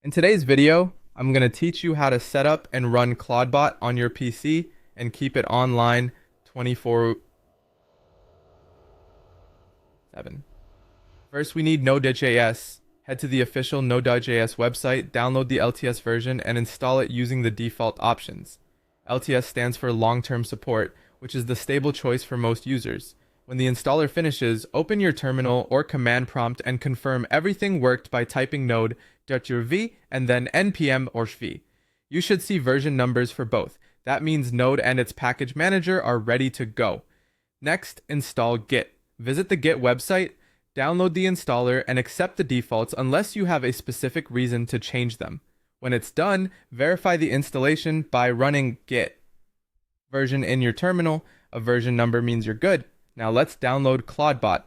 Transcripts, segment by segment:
In today's video, I'm going to teach you how to set up and run Clawdbot on your PC and keep it online 24/7. First, we need Node.js. Head to the official Node.js website, download the LTS version, and install it using the default options. LTS stands for long-term support, which is the stable choice for most users. When the installer finishes, open your terminal or command prompt and confirm everything worked by typing node.jrv and then npm or shv. You should see version numbers for both. That means Node and its package manager are ready to go. Next, install Git. Visit the Git website, download the installer, and accept the defaults unless you have a specific reason to change them. When it's done, verify the installation by running git version in your terminal. A version number means you're good. Now let's download Clawdbot.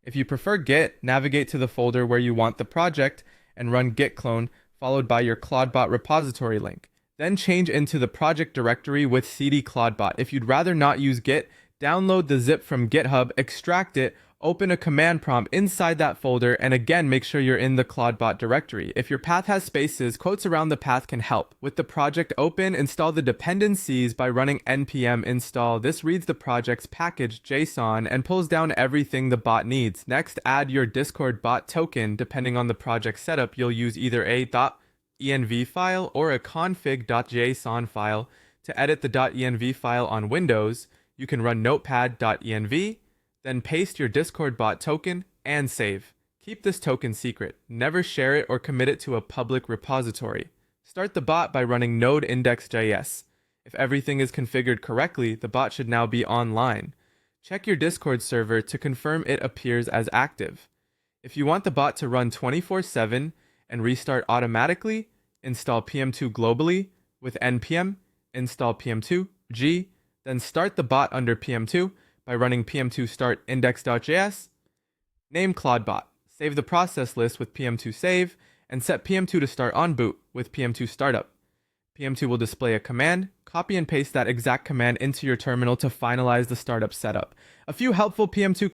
If you prefer Git, navigate to the folder where you want the project and run git clone followed by your Clawdbot repository link. Then change into the project directory with cd Clawdbot. If you'd rather not use Git, download the zip from GitHub, extract it, open a command prompt inside that folder, and again make sure you're in the Clawdbot directory. If your path has spaces, quotes around the path can help. With the project open, install the dependencies by running npm install. This reads the project's package JSON and pulls down everything the bot needs. Next, add your Discord bot token. Depending on the project setup, you'll use either a .env file or a config.json file. To edit the .env file on Windows, you can run notepad.env, then paste your Discord bot token and save. Keep this token secret. Never share it or commit it to a public repository. Start the bot by running node index.js. If everything is configured correctly, the bot should now be online. Check your Discord server to confirm it appears as active. If you want the bot to run 24/7 and restart automatically, install PM2 globally with npm, install PM2g, then start the bot under PM2 by running PM2 start index.js, name Clawdbot, save the process list with PM2 save, and set PM2 to start on boot with PM2 startup. PM2 will display a command. Copy and paste that exact command into your terminal to finalize the startup setup. A few helpful PM2